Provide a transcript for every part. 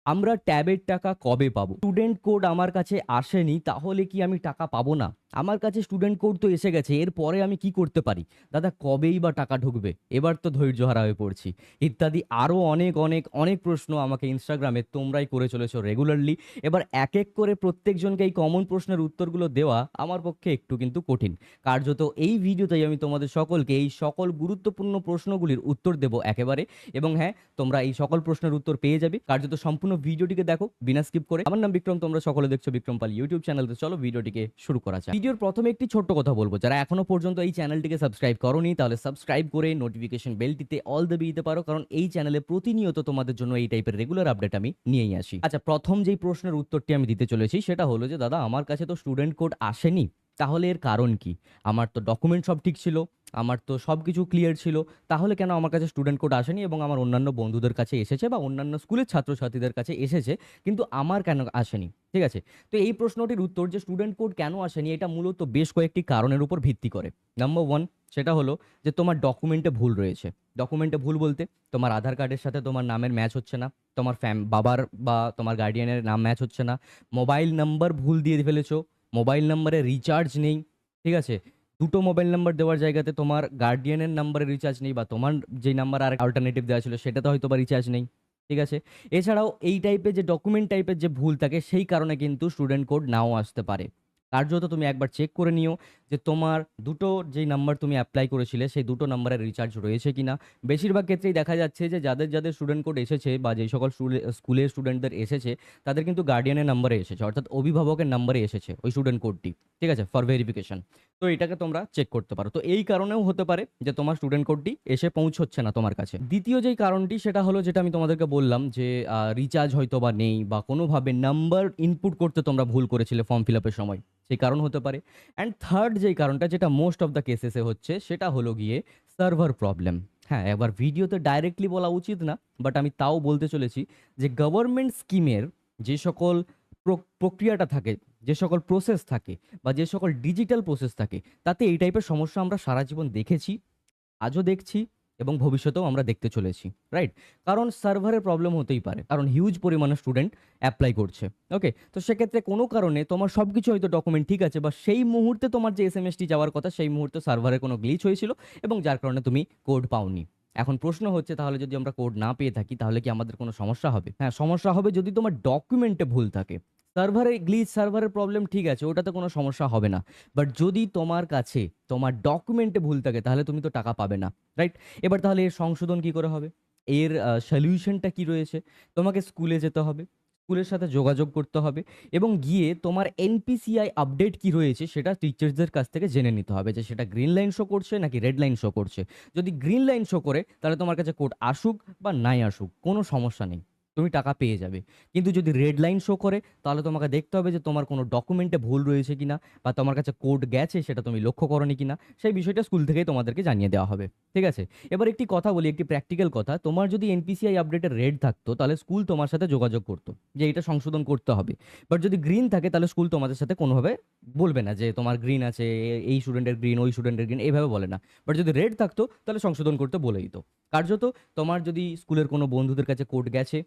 আমরা ট্যাবের টাকা কবে পাবো? স্টুডেন্ট কোড আমার কাছে আসেনি, তাহলে কি আমি টাকা পাবো না? আমার কাছে স্টুডেন্ট কোড তো এসে গেছে, এরপরে আমি কি করতে পারি? দাদা কবেই বা টাকা ঢুকবে? এবার তো ধৈর্যহারা হয়ে পড়ছি। ইত্যাদি আরও অনেক অনেক অনেক প্রশ্ন আমাকে ইনস্টাগ্রামে তোমরাই করে চলেছো রেগুলারলি। এবার এক এক করে প্রত্যেকজনকে এই কমন প্রশ্নের উত্তরগুলো দেওয়া আমার পক্ষে একটু কিন্তু কঠিন। কার্যত এই ভিডিওতেই আমি তোমাদের সকলকে এই সকল গুরুত্বপূর্ণ প্রশ্নগুলির উত্তর দেব একেবারে। এবং হ্যাঁ, তোমরা এই সকল প্রশ্নের উত্তর পেয়ে যাবে কার্যত সম্পূর্ণ ভিডিওটিকে দেখো বিনা স্কিপ করে। আমার নাম বিক্রম, তোমরা সকলে দেখছো বিক্রম পাল ইউটিউব চ্যানেল। তো চলো ভিডিওটিকে শুরু করা যাক। ভিডিওর প্রথমে একটি ছোট্ট কথা বলবো, যারা এখনো পর্যন্ত এই চ্যানেলটিকে সাবস্ক্রাইব করোনি তাহলে সাবস্ক্রাইব করে নোটিফিকেশন বেলটিতে অল দেবে দিতে পারো, কারণ এই চ্যানেলে প্রতিনিয়ত তোমাদের জন্য এই টাইপের রেগুলার আপডেট আমি নিয়েই আসি। আচ্ছা, প্রথম যেই প্রশ্নের উত্তরটি আমি দিতে চলেছি সেটা হলো যে দাদা আমার কাছে তো স্টুডেন্ট কোড আসেনি, তাহলে এর কারণ কি? আমার তো ডকুমেন্ট সব ঠিক ছিল, আমার তো সব কিছু ক্লিয়ার ছিল, তাহলে কেন আমার কাছে স্টুডেন্ট কোড আসেনি এবং আমার অন্যান্য বন্ধুদের কাছে এসেছে বা অন্যান্য স্কুলের ছাত্রছাত্রীদের কাছে এসেছে, কিন্তু আমার কেন আসেনি? ঠিক আছে, তো এই প্রশ্নটির উত্তর যে স্টুডেন্ট কোড কেন আসেনি এটা মূলত বেশ কয়েকটি কারণের উপর ভিত্তি করে। নাম্বার ওয়ান, সেটা হলো যে তোমার ডকুমেন্টে ভুল রয়েছে। ডকুমেন্টে ভুল বলতে তোমার আধার কার্ডের সাথে তোমার নামের ম্যাচ হচ্ছে না, তোমার বাবার বা তোমার গার্ডিয়ানের নাম ম্যাচ হচ্ছে না, মোবাইল নাম্বার ভুল দিয়ে ফেলেছো, মোবাইল নাম্বারে রিচার্জ নেই। ঠিক আছে, দুটো মোবাইল নাম্বার দেওয়ার জায়গাতে তোমার গার্ডিয়ানের নাম্বারে রিচার্জ নেই, বা তোমার যেই নাম্বার আর অল্টারনেটিভ দেওয়া ছিল সেটাতে হয়তো বা রিচার্জ নেই। ঠিক আছে, এছাড়াও এই টাইপের যে ডকুমেন্ট টাইপের যে ভুল থাকে সেই কারণে কিন্তু স্টুডেন্ট কোড নাও আসতে পারে। কার্যত তুমি একবার চেক করে নিও যে তোমার দুটো যেই নাম্বার তুমি অ্যাপ্লাই করেছিলে সেই দুটো নাম্বারের রিচার্জ রয়েছে কিনা। বেশিরভাগ ক্ষেত্রেই দেখা যাচ্ছে যে যাদের যাদের স্টুডেন্ট কোড এসেছে বা যেই সকল স্কুলের স্টুডেন্টদের এসেছে তাদের কিন্তু গার্ডিয়ানের নাম্বারে এসেছে, অর্থাৎ অভিভাবকের নাম্বারে এসেছে ওই স্টুডেন্ট কোডটি। ঠিক আছে, ফর ভেরিফিকেশন। তো এটাকে তোমরা চেক করতে পারো। তো এই কারণেও হতে পারে যে তোমার স্টুডেন্ট কোডটি এসে পৌঁছচ্ছে না তোমার কাছে। দ্বিতীয় যেই কারণটি সেটা হলো যেটা আমি তোমাদেরকে বললাম যে রিচার্জ হয়তো বা নেই, বা কোনোভাবে নাম্বার ইনপুট করতে তোমরা ভুল করেছিলে ফর্ম ফিল আপের সময়, সেই কারণ হতে পারে। অ্যান্ড থার্ড যেই কারণটা, যেটা মোস্ট অফ দ্য কেসেসে হচ্ছে, সেটা হলো গিয়ে সার্ভার প্রবলেম। হ্যাঁ, একবার ভিডিওতে ডাইরেক্টলি বলা উচিত না, বাট আমি তাও বলতে চলেছি যে গভর্নমেন্ট স্কিমের যে সকল প্রক্রিয়াটা থাকে, যে সকল প্রসেস থাকে, বা যে সকল ডিজিটাল প্রসেস থাকে, তাতে এই টাইপের সমস্যা আমরা সারা জীবন দেখেছি, আজও দেখছি, এবং ভবিষ্যতেও আমরা দেখতে চলেছি। রাইট? কারণ সার্ভারের প্রবলেম হতেই পারে, কারণ হিউজ পরিমাণে স্টুডেন্ট অ্যাপ্লাই করছে। ওকে, তো সেক্ষেত্রে কোনো কারণে তোমার সব কিছু হয়তো ডকুমেন্ট ঠিক আছে, বা সেই মুহূর্তে তোমার যে এসএমএসটি যাওয়ার কথা সেই মুহূর্তে সার্ভারে কোনো গ্লিচ হয়েছিল এবং যার কারণে তুমি কোড পাওনি। এখন প্রশ্ন হচ্ছে, তাহলে যদি আমরা কোড না পেয়ে থাকি তাহলে কি আমাদের কোনো সমস্যা হবে? হ্যাঁ, সমস্যা হবে যদি তোমার ডকুমেন্টে ভুল থাকে। সার্ভারে গ্লিচ, সার্ভারের প্রবলেম ঠিক আছে, ওটাতে কোনো সমস্যা হবে না। বাট যদি তোমার কাছে তোমার ডকুমেন্টে ভুল থাকে তাহলে তুমি তো টাকা পাবে না। রাইট? এবার তাহলে এর সংশোধন কি করে হবে? এর সলিউশনটা কি রয়েছে? তোমাকে স্কুলে যেতে হবে, স্কুলের সাথে যোগাযোগ করতে হবে এবং গিয়ে তোমার এনপিসিআই আপডেট কি রয়েছে সেটা টিচার্সদের কাছ থেকে জেনে নিতে হবে যে সেটা গ্রিন লাইন শো করছে নাকি রেড লাইন শো করছে। যদি গ্রিন লাইন শো করে তাহলে তোমার কাছে কোড আসুক বা নাই আসুক কোনো সমস্যা নেই, তুমি টাকা পেয়ে যাবে। কিন্তু যদি রেড লাইন শো করে তাহলে তোমাকে দেখতে হবে যে তোমার কোনো ডকুমেন্টে ভুল রয়েছে কিনা, বা তোমার কাছে কোড গেছে সেটা তুমি লক্ষ্য করোনি কিনা, সেই বিষয়টা স্কুল থেকেই তোমাদেরকে জানিয়ে দেওয়া হবে। ঠিক আছে, এবার একটি কথা বলি, একটি প্র্যাকটিক্যাল কথা। তোমার যদি এনপিসিআই আপডেটের রেড থাকতো তাহলে স্কুল তোমার সাথে যোগাযোগ করতো যে এটা সংশোধন করতে হবে। বাট যদি গ্রিন থাকে তাহলে স্কুল তোমাদের সাথে কোনোভাবে বলবে না যে তোমার গ্রিন আছে, এই স্টুডেন্টের গ্রিন, ওই স্টুডেন্টের গ্রিন, এইভাবে বলে না। বাট যদি রেড থাকতো তাহলে সংশোধন করতে বলে দিত। কার্যত তোমার যদি স্কুলের কোনো বন্ধুদের কাছে কোড গেছে,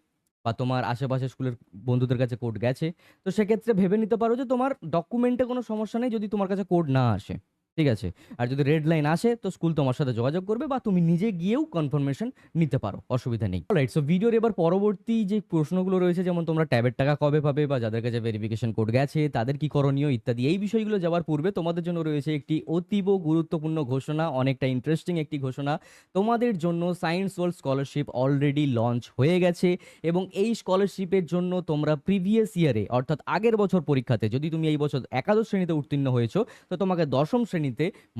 বা তোমার আশেপাশে স্কুলের বন্ধুদের কাছে কোড গেছে, তো সেক্ষেত্রে ভেবে নিতে পারো যে তোমার ডকুমেন্টে কোনো সমস্যা নেই যদি তোমার কাছে কোড না আসে। ঠিক আছে, আর যদি রেড লাইন আসে তো স্কুল তোমার সাথে যোগাযোগ করবে, বা তুমি নিজে গিয়েও কনফার্মেশন নিতে পারো, অসুবিধা নেই। রাইট, সো ভিডিওর এবার পরবর্তী যে প্রশ্নগুলো রয়েছে, যেমন তোমরা ট্যাবের টাকা কবে পাবে, বা যাদের কাছে ভেরিফিকেশন কোড গেছে তাদের কি করণীয় ইত্যাদি, এই বিষয়গুলো যাওয়ার পূর্বে তোমাদের জন্য রয়েছে একটি অতীব গুরুত্বপূর্ণ ঘোষণা, অনেকটা ইন্টারেস্টিং একটি ঘোষণা। তোমাদের জন্য science world scholarship already launch হয়ে গেছে, এবং এই স্কলারশিপের জন্য তোমরা প্রিভিয়াস ইয়ারে অর্থাৎ আগের বছর পরীক্ষাতে, যদি তুমি এই বছর একাদশ শ্রেণীতে উত্তীর্ণ হয়েছো, তো তোমাকে দশম শ্রেণীতে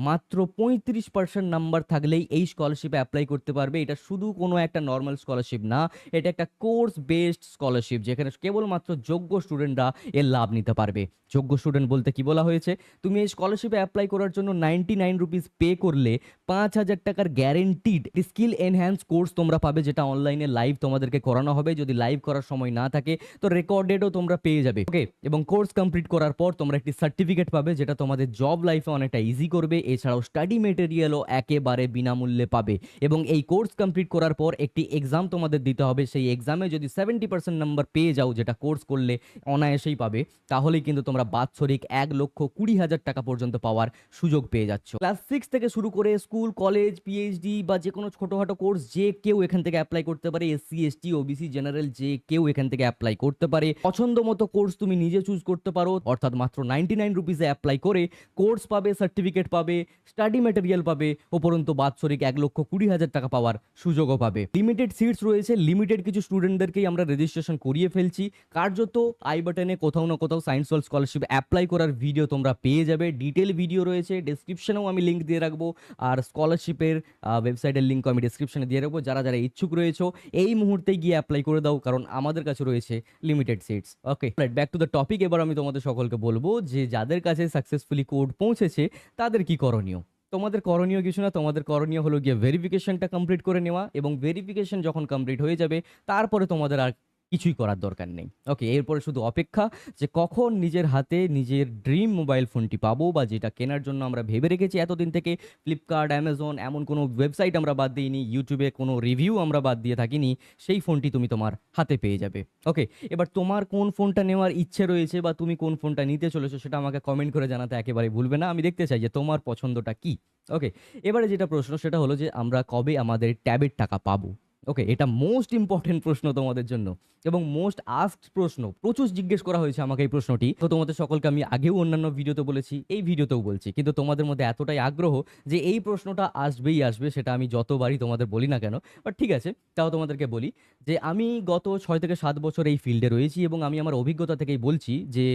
মাত্র 35% নাম্বার থাকলেই এই স্কলারশিপে অ্যাপ্লাই করতে পারবে। এটা শুধু কোনো একটা নর্মাল স্কলারশিপ না, এটা একটা কোর্স বেসড স্কলারশিপ, যেখানে কেবলমাত্র যোগ্য স্টুডেন্টরা এর লাভ নিতে পারবে। যোগ্য স্টুডেন্ট বলতে কি বলা হয়েছে? তুমি এই স্কলারশিপে অ্যাপ্লাই করার জন্য 99 রুপিস পে করলে 5,000 টাকার গ্যারেন্টিড স্কিল এনহ্যান্স কোর্স তোমরা পাবে, যেটা অনলাইনে লাইভ তোমাদেরকে করানো হবে। যদি লাইভ করার সময় না থাকে তো রেকর্ডেডও তোমরা পেয়ে যাবে। ওকে, এবং কোর্স কমপ্লিট করার পর তোমরা একটি সার্টিফিকেট পাবে, যেটা তোমাদের জব লাইফে অনেকটা ইজি করবে। এছাড়াও স্টাডি মেটেরিয়ালও একেবারে বিনামূল্যে পাবে এবং এই কোর্স কমপ্লিট করার পর একটি এক্সাম তোমাদের দিতে হবে। সেই এক্সামে যদি 70% নাম্বার পেয়ে যাও, যেটা কোর্স করলে অনায়াসেই পাবে, তাহলেই কিন্তু তোমরা বাৎসরিক 1,20,000 টাকা পর্যন্ত পাওয়ার সুযোগ পেয়ে যাচ্ছ। ক্লাস 6 থেকে শুরু করে স্কুল, কলেজ, পিএইচডি বা যে কোনো ছোটোখাটো কোর্স যে কেউ এখান থেকে অ্যাপ্লাই করতে পারে। এসসি, এসটি, ওবিসি, জেনারেল যে কেউ এখান থেকে অ্যাপ্লাই করতে পারে। পছন্দ মতো কোর্স তুমি নিজে চুজ করতে পারো, অর্থাৎ মাত্র 99 রুপিসে অ্যাপ্লাই করে কোর্স পাবে, সার্টিফিকেট পাবে, স্টাডি ম্যাটেরিয়াল পাবে, উপরন্তু বাৎসরিক 1,20,000 টাকা পাওয়ার সুযোগও পাবে। লিমিটেড সিটস রয়েছে, লিমিটেড কিছু স্টুডেন্টদেরকেই আমরা রেজিস্ট্রেশন করিয়ে ফেলছি। কার্যত আই বাটনে কোথাও না কোথাও সায়েন্স ওয়ার্ল্ড স্কলারশিপ অ্যাপ্লাই করার ভিডিও তোমরা পেয়ে যাবে। ডিটেল ভিডিও রয়েছে, ডেসক্রিপশনেও আমি লিঙ্ক দিয়ে রাখবো, আর স্কলারশিপের ওয়েবসাইটের লিঙ্কও আমি ডেসক্রিপশনে দিয়ে রাখবো। যারা যারা ইচ্ছুক রয়েছে এই মুহূর্তে গিয়ে অ্যাপ্লাই করে দাও, কারণ আমাদের কাছে রয়েছে limited seats. Okay, back to the topic. এবার আমি তোমাদের সকলকে বলবো যে যাদের কাছে সাকসেসফুলি কোড পৌঁছেছে তাদের কি করণীয়। তোমাদের করণীয় কিছু না, তোমাদের করণীয় হলো গিয়ে ভেরিফিকেশনটা কমপ্লিট করে নেওয়া, এবং ভেরিফিকেশন যখন কমপ্লিট হয়ে যাবে তারপরে তোমাদের আর কিছুই করার দরকার নেই। ওকে, এরপরে শুধু অপেক্ষা যে কখন নিজের হাতে নিজের ড্রিম মোবাইল ফোনটি পাবো, বা যেটা কেনার জন্য আমরা ভেবে রেখেছি এতদিন থেকে। ফ্লিপকার্ট, অ্যামাজন, এমন কোনো ওয়েবসাইট আমরা বাদ দিইনি, ইউটিউবে কোনো রিভিউ আমরা বাদ দিয়ে থাকিনি, সেই ফোনটি তুমি তোমার হাতে পেয়ে যাবে। ওকে, এবার তোমার কোন ফোনটা নেওয়ার ইচ্ছে রয়েছে বা তুমি কোন ফোনটা নিতে চলেছো সেটা আমাকে কমেন্ট করে জানাতে একেবারে ভুলবে না। আমি দেখতে চাই যে তোমার পছন্দটা কি। ওকে, এবারে যেটা প্রশ্ন সেটা হলো যে আমরা কবে আমাদের ট্যাবের টাকা পাবো। ওকে, এটা মোস্ট ইম্পর্টেন্ট প্রশ্ন তোমাদের জন্য এবং মোস্ট আস্কড প্রশ্ন। প্রচুর জিজ্ঞেস করা হয়েছে আমাকে এই প্রশ্নটি। তো তোমাদের সকলকে আমি আগেও অন্যান্য ভিডিওতে বলেছি, এই ভিডিওতেও বলছি, কিন্তু তোমাদের মধ্যে এতটাই আগ্রহ যে এই প্রশ্নটা আসবেই আসবে, সেটা আমি যতবারই তোমাদের বলি না কেন। বাট ঠিক আছে, তাও তোমাদেরকে বলি যে আমি গত 6 থেকে 7 বছর এই ফিল্ডে রয়েছি এবং আমি আমার অভিজ্ঞতা থেকেই বলছি যে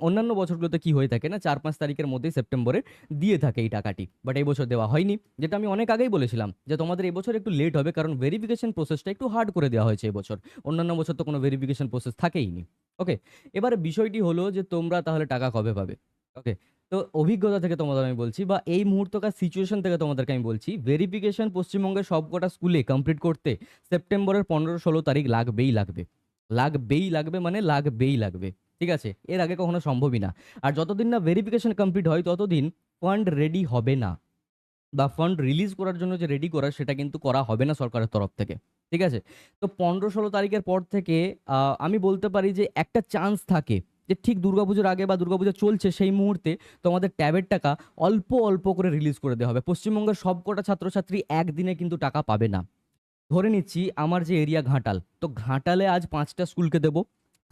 অন্যান্য বছরগুলোতে কি হয়ে থাকে না, 4-5 তারিখের মধ্যেই সেপ্টেম্বরে দিয়ে থাকে এই টাকাটি, বাট এই বছর দেওয়া হয়নি। যেটা আমি অনেক আগেই বলেছিলাম যে তোমাদের এই বছর একটু লেট হবে, কারণ ভেরিফিকেশন প্রসেসটা একটু হার্ড করে দেওয়া হয়েছে এবছর। অন্যান্য বছর তো কোনো ভেরিফিকেশন প্রসেস থাকেই নি। ওকে, এবারে বিষয়টি হলো যে তোমরা তাহলে টাকা কবে পাবে। ওকে, তো অভিজ্ঞতা থেকে তোমাদের আমি বলছি, বা এই মুহূর্তকার সিচুয়েশন থেকে তোমাদেরকে আমি বলছি, ভেরিফিকেশন পশ্চিমবঙ্গের সবকটা স্কুলে কমপ্লিট করতে সেপ্টেম্বরের 15-16 তারিখ লাগবেই লাগবে। লাগবেই লাগবে মানে লাগবেই লাগবে, ঠিক আছে? এর আগে কখনো সম্ভবই না। আর যতদিন না ভেরিফিকেশন কমপ্লিট হয় ততদিন ফান্ড রেডি হবে না, বা ফান্ড রিলিজ করার জন্য যে রেডি করা সেটা কিন্তু করা হবে না সরকারের তরফ থেকে, ঠিক আছে? তো 15-16 তারিখের পর থেকে আমি বলতে পারি যে একটা চান্স থাকে যে ঠিক দুর্গাপুজোর আগে বা দুর্গাপুজো চলছে সেই মুহূর্তে তোমাদের ট্যাবের টাকা অল্প অল্প করে রিলিজ করে দেওয়া হবে। পশ্চিমবঙ্গের সবকটা ছাত্রছাত্রী একদিনে কিন্তু টাকা পাবে না। ধরে নিচ্ছি আমার যে এরিয়া ঘাটাল, তো ঘাটালে আজ 5টা স্কুলকে দেবো,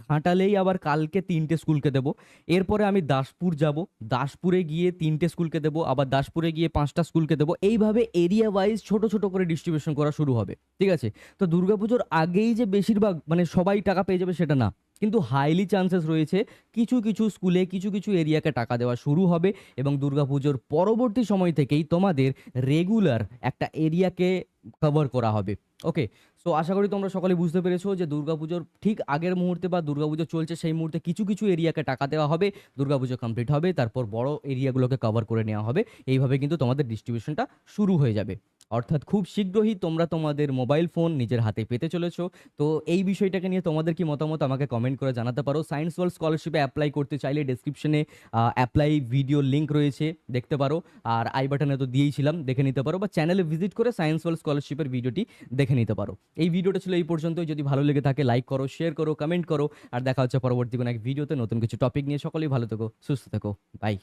ঘাটালেই আবার কালকে 3টে স্কুলকে দেবো। এরপরে আমি দাসপুর যাব, দাসপুরে গিয়ে 3টে স্কুলকে দেবো, আবার দাসপুরে গিয়ে 5টা স্কুলকে দেবো। এইভাবে এরিয়া ওয়াইজ ছোট ছোট করে ডিস্ট্রিবিউশন করা শুরু হবে, ঠিক আছে? তো দুর্গাপুজোর আগেই যে বেশিরভাগ মানে সবাই টাকা পেয়ে যাবে সেটা না, কিন্তু হাইলি চান্সেস রয়েছে কিছু কিছু স্কুলে কিছু কিছু এরিয়াকে টাকা দেওয়া শুরু হবে, এবং দুর্গাপুজোর পরবর্তী সময় থেকেই তোমাদের রেগুলার একটা এরিয়াকে কভার করা হবে। ওকে, সো আশা করি তোমরা সকলে বুঝতে পেরেছো যে দুর্গাপুজোর ঠিক আগের মুহূর্তে বা দুর্গাপুজো চলছে সেই মুহূর্তে কিছু কিছু এরিয়াকে টাকা দেওয়া হবে, দুর্গাপুজো কমপ্লিট হবে, তারপর বড় এরিয়াগুলোকে কভার করে নেওয়া হবে। এইভাবে কিন্তু তোমাদের ডিস্ট্রিবিউশনটা শুরু হয়ে যাবে, অর্থাৎ খুব শীঘ্রই তোমরা তোমাদের মোবাইল ফোন নিজের হাতে পেতে চলেছো। তো এই বিষয়টাকে নিয়ে তোমাদের কি মতামত আমাকে কমেন্ট করে জানাতে পারো। সায়েন্স ওয়ার্ল্ড স্কলারশিপে অ্যাপ্লাই করতে চাইলে ডেসক্রিপশনে অ্যাপ্লাই ভিডিও লিঙ্ক রয়েছে, দেখতে পারো। আর আই বাটনে তো দিয়েইছিলাম, দেখে নিতে পারো, বা চ্যানেলে ভিজিট করে সায়েন্স ওয়ার্ল্ড স্কলারশিপের ভিডিওটি দেখে নিতে পারো। এই ভিডিওটা ছিল এই পর্যন্তই। যদি ভালো লেগে থাকে লাইক করো, শেয়ার করো, কমেন্ট করো, আর দেখা হচ্ছে পরবর্তী কোনো এক ভিডিওতে নতুন কিছু টপিক নিয়ে। সকলেই ভালো থেকো, সুস্থ থেকো, বাই।